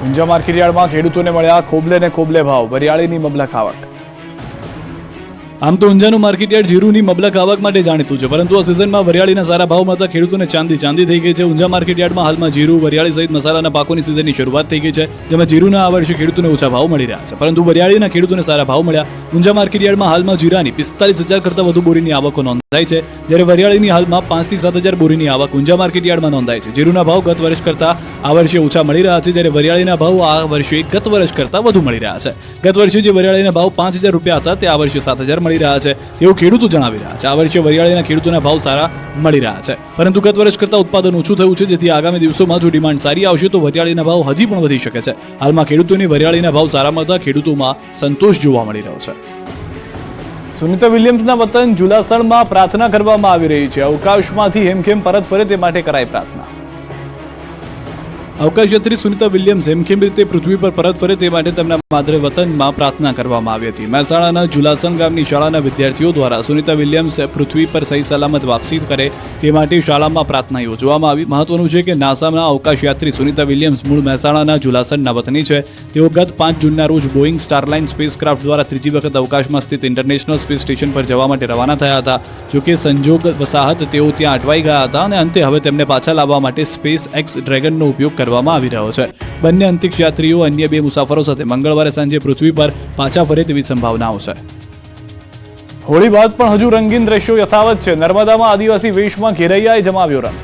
ઊંઝા માર્કેટયાર્ડમાં ખેડૂતોને મળ્યા ખોબલે ને ખોબલે ભાવ. વરિયાળીની મબલખ આવક. આમ તો ઊંઝાનું માર્કેટયાર્ડ જીરુની મબલખ આવક માટે જાણીતું છે, પરંતુ આ સિઝનમાં વરિયાળીના સારા ભાવ મળતા ખેડૂતોને ચાંદી થઈ ગઈ છે. ઊંઝા માર્કેટયાર્ડમાં હાલમાં જીરુ, વરિયાળી સહિત મસાલાના પાકોની સિઝનની શરૂઆત થઈ ગઈ છે, જેમાં જીરુના આ વર્ષે ખેડૂતોને ઓછા ભાવ મળી રહ્યા છે, પરંતુ વરિયાળીના ખેડૂતોને સારા ભાવ મળ્યા. ઊંઝા માર્કેટયાર્ડમાં હાલમાં જીરાની 45,000 કરતાં વધુ બોરીની આવકો નોંધાઈ છે, જ્યારે વરિયાળીની હાલમાં 5 થી 7,000 બોરીની આવક ઊંઝા માર્કેટયાર્ડમાં નોંધાઈ છે. જીરુના ભાવ ગત વર્ષ કરતાં આ વર્ષે ઓછા મળી રહ્યા છે, જ્યારે વરિયાળીના ભાવ આ વર્ષે ગત વર્ષ કરતાં વધુ મળી રહ્યા છે. ગત વર્ષે જે વરિયાળીના ભાવ ₹5,000 હતા, તે આ વર્ષે 7,000 મળી રહ્યા છે તેવું ખેડૂતો જણાવી રહ્યા છે. આ વર્ષે વરિયાળીના ખેડૂતોના ભાવ સારા મળી રહ્યા છે, પરંતુ ગત વર્ષ કરતાં ઉત્પાદન ઓછું થયું છે, જેથી આગામી દિવસોમાં જો ડિમાન્ડ સારી આવશે તો વરિયાળીના ભાવ હજી પણ વધી શકે છે. હાલમાં ખેડૂતોની વરિયાળીના ભાવ સારા મળતા ખેડૂતોમાં સંતોષ જોવા મળી રહ્યો છે. સુનિતા વિલિયમ્સના વતન જુલાસણમાં પ્રાર્થના કરવામાં આવી રહી છે. અવકાશમાંથી હેમખેમ પરત ફરે તે માટે કરાઈ પ્રાર્થના. અવકાશયાત્રી સુનિતા વિલિયમ્સ હેમખેમ રીતે પૃથ્વી પર પરત ફરે તે માટે તેમના માદરે વતનમાં પ્રાર્થના કરવામાં આવી હતી. મહેસાણાના જુલાસણ ગામની શાળાના વિદ્યાર્થીઓ દ્વારા સુનિતા વિલિયમ્સ પૃથ્વી પર સહી સલામત વાપસી કરે તે માટે શાળામાં પ્રાર્થના યોજવામાં આવી. મહત્વનું છે કે નાસાના અવકાશયાત્રી સુનિતા વિલિયમ્સ મૂળ મહેસાણાના જુલાસણના વતની છે. તેઓ ગત 5 જૂનના રોજ બોઇંગ સ્ટારલાઇન સ્પેસક્રાફ્ટ દ્વારા ત્રીજી વખત અવકાશમાં સ્થિત ઇન્ટરનેશનલ સ્પેસ સ્ટેશન પર જવા માટે રવાના થયા હતા. જોકે સંજોગ વસાહત તેઓ ત્યાં અટવાઈ ગયા હતા અને અંતે હવે તેમને પાછા લાવવા માટે સ્પેસ એક્સ ડ્રેગનનો ઉપયોગ કરવામાં આવી રહ્યો છે. બંને અંતરિક્ષ યાત્રીઓ અન્ય 2 મુસાફરો સાથે મંગળવારે સાંજે પૃથ્વી પર પાછા ફરે તેવી સંભાવનાઓ છે. હોળી બાદ પણ હજુ રંગીન દ્રશ્યો યથાવત છે. નર્મદામાં આદિવાસી વેશમાં ઘેરૈયાએ જમાવ્યો રંગ.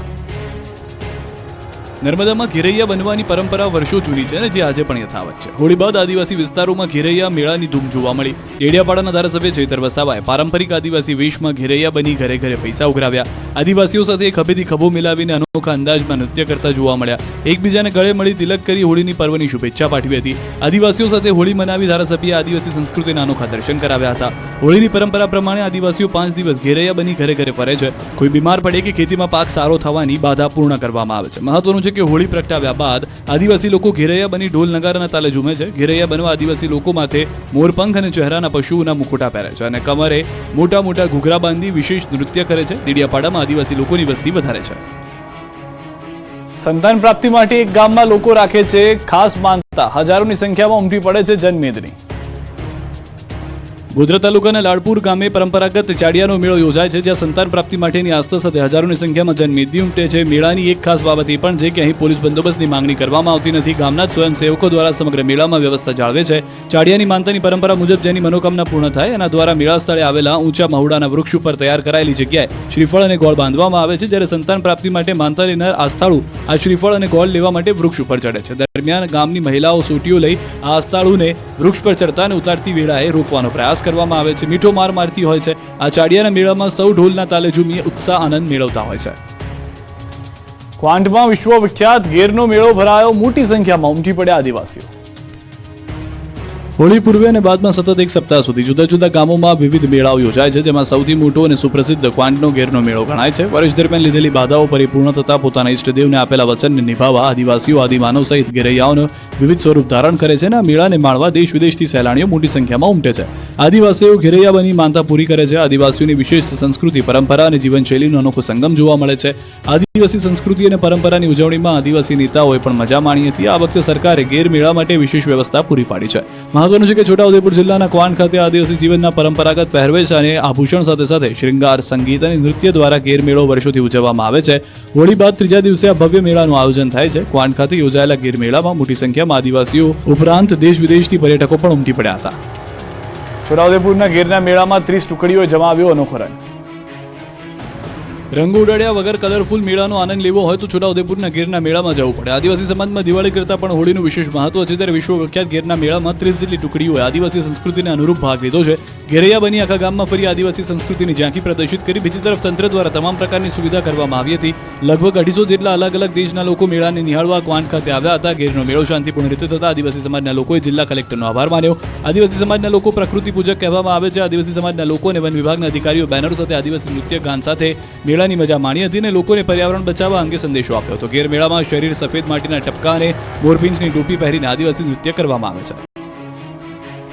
નર્મદામાં ઘેરૈયા બનવાની પરંપરા વર્ષો જૂની છે અને જે આજે પણ યથાવત છે. હોળી બાદ આદિવાસી વિસ્તારોમાં ઘેરૈયા મેળાની ધૂમ જોવા મળી. ડેડિયાપાડાના ધારાસભ્ય ચૈતર વસાવાએ પારંપરિક આદિવાસી વેશમાં ઘેરૈયા બની ઘરે ઘરે પૈસા ઉઘરાવ્યા. આદિવાસીઓ સાથે ખભેથી ખભો મિલાવીને અનોખા અંદાજમાં નૃત્ય કરતા જોવા મળ્યા. એકબીજાને ગળે મળી તિલક કરી હોળીની પર્વની શુભેચ્છા પાઠવી હતી. આદિવાસીઓ સાથે હોળી મનાવી ધારાસભ્યએ આદિવાસી સંસ્કૃતિના અનોખા દર્શન કરાવ્યા હતા. હોળીની પરંપરા પ્રમાણે આદિવાસીઓ 5 દિવસ ઘેરૈયા બની ઘરે ઘરે ફરે છે. કોઈ બીમાર પડે કે ખેતીમાં પાક સારો થવાની બાધા પૂર્ણ કરવામાં આવે છે. મહત્વનું છે કે હોળી પ્રગટાવ્યા બાદ આદિવાસી લોકો ઘેરૈયા બની ઢોલ નગારાના તાલે ઝૂમે છે. ઘેરૈયા બનવા આદિવાસી લોકો માથે મોરપંખ અને ચહેરાના પશુઓના મુખોટા પહેરે છે અને કમરે મોટા મોટા ઘૂઘરા બાંધી વિશેષ નૃત્ય કરે છે. ડેડિયાપાડામાં આદિવાસી લોકોની વસ્તી વધારે છે. સંતાન પ્રાપ્તિ માટે એક ગામમાં લોકો રાખે છે ખાસ માનતા. હજારોની સંખ્યામાં ઉમટી પડે છે જનમેદની. ગોધરા તાલુકાના લાડપુર ગામે પરંપરાગત ચાડિયાનો મેળો યોજાય છે, જ્યાં સંતાન પ્રાપ્તિ માટેની આસ્થા સાથે હજારોની સંખ્યામાં જનમેદની ઉમટે છે. મેળાની એક ખાસ બાબત એ પણ છે કે અહીં પોલીસ બંદોબસ્તની માંગણી કરવામાં આવતી નથી. ગામના જ સ્વયંસેવકો દ્વારા સમગ્ર મેળામાં વ્યવસ્થા જાળવે છે. ચાડિયાની માનતાની પરંપરા મુજબ જેની મનોકામના પૂર્ણ થાય એના દ્વારા મેળા સ્થળે આવેલા ઊંચા મહુડાના વૃક્ષ ઉપર તૈયાર કરાયેલી જગ્યાએ શ્રીફળ અને ગોળ બાંધવામાં આવે છે. જ્યારે સંતાન પ્રાપ્તિ માટે માનતા લેનાર આસ્થાળુ આ શ્રીફળ અને ગોળ લેવા માટે વૃક્ષ ઉપર ચડે છે. દરમિયાન ગામની મહિલાઓ સોટીઓ લઈ આ આસ્થાળુને વૃક્ષ પર ચડતા અને ઉતારતી વેળાએ રોકવાનો પ્રયાસ કરવામાં આવે છે. મીઠો માર મારતી હોય છે. આ ચાડિયાના મેળામાં સૌ ઢોલના તાલે ઝૂમી ઉત્સાહ આનંદ મેળવતા હોય છે. ક્વાંટમાં વિશ્વવિખ્યાત ગેરનો મેળો ભરાયો, મોટી સંખ્યામાં ઉમટી પડ્યા આદિવાસીઓ. હોળી પૂર્વે અને બાદમાં સતત એક સપ્તાહ સુધી જુદા જુદા ગામોમાં વિવિધ મેળાઓ યોજાય છે, જેમાં સૌથી મોટો અને સુપ્રસિદ્ધ ક્વાંટનો ગેરનો મેળો ગણાય છે. વર્ષ દરમિયાન લીધેલી બાધાઓ પરિપૂર્ણ થતા પોતાના ઈષ્ટદેવને આપેલા વચનને નિભાવવા આદિવાસીઓ આદિમાનવ સહિત ગેરૈયાઓનો વિવિધ સ્વરૂપ ધારણ કરે છે અને આ મેળાને માણવા દેશ વિદેશથી સહેલાણીઓ મોટી સંખ્યામાં ઉમટે છે. આદિવાસીઓ ઘેરૈયા બની માનતા પૂરી કરે છે. આદિવાસીઓની વિશેષ સંસ્કૃતિ, પરંપરા અને જીવનશૈલીનો અનોખો સંગમ જોવા મળે છે. આદિવાસી સંસ્કૃતિ અને પરંપરાની ઉજવણીમાં આદિવાસી નેતાઓએ પણ મજા માણી હતી. આ વખતે સરકારે ગેર મેળા માટે વિશેષ વ્યવસ્થા પૂરી પાડી છે. મહત્વનું છે કે છોટાઉદેપુર જિલ્લાના ક્વાંટ ખાતે આદિવાસી જીવનના પરંપરાગત પહેરવેશ અને આભૂષણ સાથે સાથે શ્રૃંગાર, સંગીત અને નૃત્ય દ્વારા ગેર મેળો વર્ષોથી ઉજવવામાં આવે છે. હોળી બાદ ત્રીજા દિવસે આ ભવ્ય મેળાનું આયોજન થાય છે. ક્વાંટ ખાતે યોજાયેલા ગેર મેળામાં મોટી સંખ્યામાં આદિવાસીઓ ઉપરાંત દેશ વિદેશથી પર્યટકો પણ ઉમટી પડ્યા હતા. છોટાઉદેપુરના ગેરના મેળામાં 30 ટુકડીઓએ જમાવ્યો અનોખો રંગ. રંગો ઉડાડ્યા વગર કલરફુલ મેળાનો આનંદ લેવો હોય તો છોટાઉદેપુરના ગેરના મેળામાં જવું પડે. આદિવાસી સમાજમાં દિવાળી કરતાં પણ હોળીનું વિશેષ મહત્વ છે, ત્યારે વિશ્વવિખ્યાત ગેરના મેળામાં 30 જેટલી ટુકડીઓએ આદિવાસી સંસ્કૃતિને અનુરૂપ ભાગ લીધો છે. ઘેરૈયા બની આખા ગામમાં ફરી આદિવાસી સંસ્કૃતિની ઝાંખી પ્રદર્શિત કરી. બીજી તરફ તંત્ર દ્વારા તમામ પ્રકારની સુવિધા કરવામાં આવી હતી. લગભગ 250 જેટલા અલગ અલગ દેશના લોકો મેળાને નિહાળવા ક્વાંટ ખાતે આવ્યા હતા. ગેરનો મેળો શાંતિપૂર્ણ રીતે થતા આદિવાસી સમાજના લોકોએ જિલ્લા કલેક્ટરનો આભાર માન્યો. આદિવાસી સમાજના લોકો પ્રકૃતિ પૂજક કહેવામાં આવે છે. આદિવાસી સમાજના લોકો અને વન વિભાગના અધિકારીઓ બેનરો સાથે આદિવાસી નૃત્ય ગાન સાથે મેળાની મજા માણી હતી અને લોકોને પર્યાવરણ બચાવવા અંગે સંદેશો આપ્યો હતો. ગેર મેળામાં શરીર સફેદ માટીના ટપકા અને મોરપીંછની ટોપી પહેરીને આદિવાસી નૃત્ય કરવામાં આવે છે.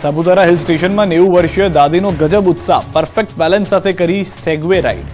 સાપુતારા હિલ સ્ટેશનમાં 90 વર્ષીય દાદીનો ગજબ ઉત્સાહ, પરફેક્ટ બેલેન્સ સાથે કરી સેગવે રાઈડ.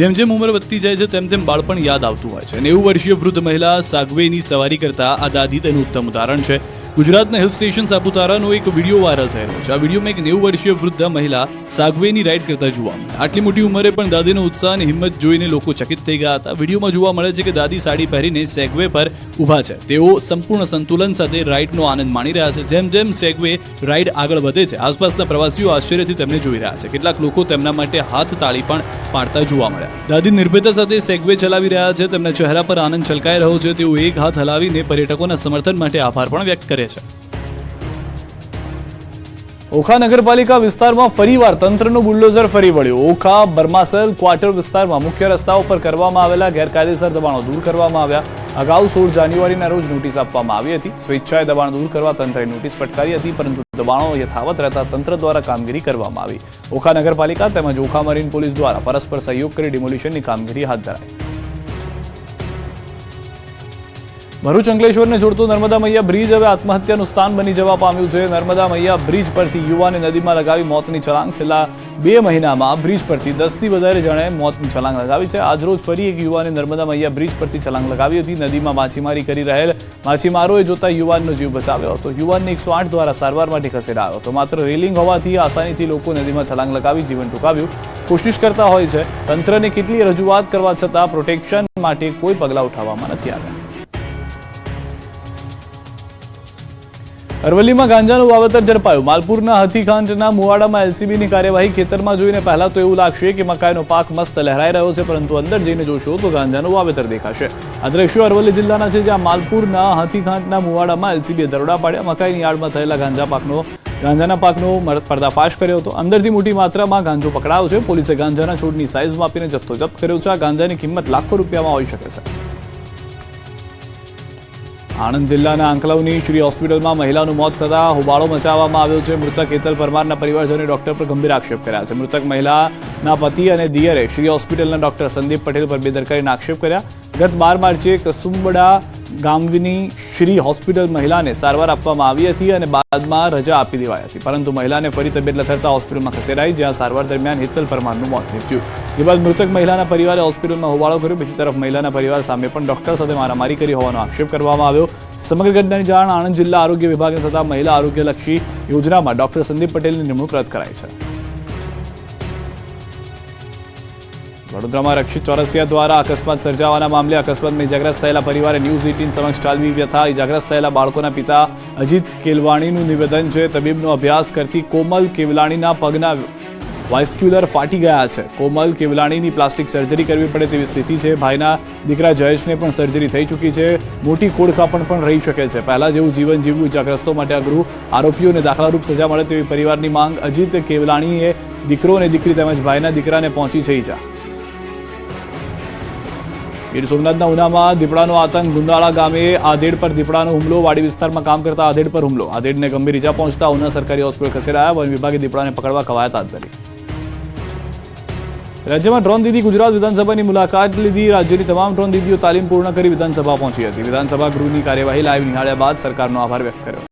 જેમ જેમ ઉંમર વધતી જાય છે તેમ તેમ બાળપણ યાદ આવતું હોય છે. 90 વર્ષીય વૃદ્ધ મહિલા સાગવેની સવારી કરતા આ દાદી તેનું ઉત્તમ ઉદાહરણ છે. ગુજરાતના હિલ સ્ટેશન સાપુતારાનો એક વિડીયો વાયરલ થઈ રહ્યો છે. આ વિડીયોમાં એક 90 વર્ષીય વૃદ્ધ મહિલા સાગવેની રાઈડ કરતા જોવા મળે. આટલી મોટી ઉંમરે પણ દાદીનો ઉત્સાહ અને હિંમત જોઈને લોકો ચકિત થઈ ગયા હતા. વિડીયોમાં જોવા મળે છે કે દાદી સાડી પહેરીને સેગવે પર ઊભા છે. તેઓ સંપૂર્ણ સંતુલન સાથે રાઈડનો આનંદ માણી રહ્યા છે. જેમ જેમ સેગવે રાઈડ આગળ વધે છે, આસપાસના પ્રવાસીઓ આશ્ચર્યથી તેમને જોઈ રહ્યા છે. કેટલાક લોકો તેમના માટે હાથ તાળી પણ પાડતા જોવા મળ્યા. દાદી નિર્ભયતા સાથે સેગવે ચલાવી રહ્યા છે. તેમના ચહેરા પર આનંદ છલકાઈ રહ્યો છે. તેઓ એક હાથ હલાવીને પર્યટકોના સમર્થન માટે આભાર પણ વ્યક્ત કરે છે. ઓખા નગરપાલિકા વિસ્તારમાં ફરીવાર તંત્રનું બુલડોઝર ફરી વળ્યું. ઓખા બર્માસલ ક્વાર્ટર વિસ્તારમાં મુખ્ય રસ્તાઓ પર કરવામાં આવેલા ગેરકાયદેસર દબાણો દૂર કરવામાં આવ્યા. અગાઉ 16 જાન્યુઆરીના રોજ નોટિસ આપવામાં આવી હતી. સ્વેચ્છાએ દબાણ દૂર કરવા તંત્રએ નોટિસ ફટકારી હતી, પરંતુ દબાણો યથાવત રહેતા તંત્ર દ્વારા કામગીરી કરવામાં આવી. ઓખા નગરપાલિકા તેમજ ઓખા મરીન પોલીસ દ્વારા પરસ્પર સહયોગ કરી ડિમોલિશનની કામગીરી હાથ ધરાઈ. ભરૂચ અંકલેશ્વરને જોડતો નર્મદા મૈયા બ્રિજ હવે આત્મહત્યાનું સ્થાન બની જવા પામ્યું છે. નર્મદા મૈયા બ્રિજ પરથી યુવાને નદીમાં લગાવી મોતની છલાંગ. છેલ્લા 2 મહિનામાં બ્રિજ પરથી 10થી વધારે જણાએ મોતની છલાંગ લગાવી છે. આજરોજ ફરી એક યુવાને નર્મદા મૈયા બ્રિજ પરથી છલાંગ લગાવી હતી. નદીમાં માછીમારી કરી રહેલ માછીમારોએ જોતા યુવાનનો જીવ બચાવ્યો હતો. યુવાનને 108 દ્વારા સારવાર માટે ખસેડાયો હતો. માત્ર રેલિંગ હોવાથી આસાનીથી લોકો નદીમાં છલાંગ લગાવી જીવન ટૂંકાવ્યું કોશિશ કરતા હોય છે. તંત્રને કેટલી રજૂઆત કરવા છતાં પ્રોટેક્શન માટે કોઈ પગલાં ઉઠાવવામાં નથી આવ્યા. અરવલ્લીમાં ગાંજાનું વાવેતર ઝડપાયું. માલપુરના હથીખાંટના મુવાડામાં એલસીબીની કાર્યવાહી. ખેતરમાં જોઈને પહેલા તો એવું લાગશે કે મકાઈનો પાક મસ્ત લહેરાઈ રહ્યો છે, પરંતુ અંદર જઈને જોશો તો ગાંજાનું વાવેતર દેખાશે. આ દ્રશ્યો અરવલ્લી જિલ્લાના છે, જ્યાં માલપુરના હથીખાંટના મુવાડામાં એલસીબીએ દરોડા પાડ્યા. મકાઈની યાર્ડમાં થયેલા ગાંજાના પાકનો પર્દાફાશ કર્યો હતો. અંદરથી મોટી માત્રામાં ગાંજો પકડાયો છે. પોલીસે ગાંજાના છોડની સાઇઝ માપીને જથ્થો જપ્ત કર્યો છે. આ ગાંજાની કિંમત લાખો રૂપિયામાં હોઈ શકે છે. આણંદ જિલ્લાના આંકલાવની શ્રી હોસ્પિટલમાં મહિલાનું મોત થતા હોબાળો મચાવવામાં આવ્યો છે. મૃતક હેતલ પરમારના પરિવારજનોએ ડોક્ટર પર ગંભીર આક્ષેપ કર્યા છે. મૃતક મહિલાના પતિ અને દિયરે શ્રી હોસ્પિટલના ડોક્ટર સંદીપ પટેલ પર બેદરકારીના આક્ષેપ કર્યા. ગત 12 માર્ચે કસુંબડા ગામની શ્રી હોસ્પિટલ મહિલાને સારવાર આપવામાં આવી હતી અને બાદમાં રજા આપી દેવાઈ હતી, પરંતુ મહિલાને ફરી તબિયત લથડતા હોસ્પિટલમાં ખસેડાઈ, જ્યાં સારવાર દરમિયાન હેતલ પરમારનું મોત નીપજ્યું. જે બાદ મૃતક મહિલાના પરિવારે હોસ્પિટલમાં હોબાળો કર્યો. બીજી તરફ મહિલાના પરિવાર સામે પણ ડોક્ટર સાથે મારામારી કરી હોવાનો આક્ષેપ કરવામાં આવ્યો. સમગ્ર ઘટનાની જાણ આણંદ જિલ્લા આરોગ્ય વિભાગને થતા મહિલા આરોગ્યલક્ષી યોજનામાં ડોક્ટર સંદીપ પટેલની નિમણૂક રદ કરાઈ છે. વડોદરામાં રક્ષિત ચોરસિયા દ્વારા અકસ્માત સર્જાવાના મામલે અકસ્માતમાં ઇજાગ્રસ્ત થયેલા પરિવારે ન્યૂઝ 18 સમક્ષ ઠાલવી વ્યથા. ઇજાગ્રસ્ત થયેલા બાળકોના પિતા અજીત કેલવાણીનું નિવેદન છે. તબીબનો અભ્યાસ કરતી કોમલ કેવલાણીના પગના વાસ્ક્યુલર ફાટી ગયા છે. કોમલ કેવલાણીની પ્લાસ્ટિક સર્જરી કરવી પડે તેવી સ્થિતિ છે. ભાઈના દીકરા જયેશને પણ સર્જરી થઈ ચૂકી છે. મોટી ખોડખાપણ પણ રહી શકે છે. પહેલા જેવું જીવન જીવવું ઇજાગ્રસ્તો માટે અઘરું. આરોપીઓને દાખલારૂપ સજા મળે તેવી પરિવારની માંગ. અજીત કેવલાણીએ દીકરો અને દીકરી તેમજ ભાઈના દીકરાને પહોંચી છે ઈજા. ગીર સોમનાથના ઉનામાં દીપડાનો આતંક. ગુંદાળા ગામે આધેડ પર દીપડાનો હુમલો. વાડી વિસ્તારમાં કામ કરતા આધેડ પર હુમલો. આધેડને ગંભીર ઇજા પહોંચતા ઉના સરકારી હોસ્પિટલ ખસેડાયા. વન વિભાગે દીપડાને પકડવા કવાયત હાથ ધરી. રાજ્યમાં ડ્રોન દીદી ગુજરાત વિધાનસભાની મુલાકાત લીધી. રાજ્યની તમામ ડ્રોન દીદીઓ તાલીમ પૂર્ણ કરી વિધાનસભા પહોંચી હતી. વિધાનસભા ગૃહની કાર્યવાહી લાઈવ નિહાળ્યા બાદ સરકારનો આભાર વ્યક્ત કર્યો.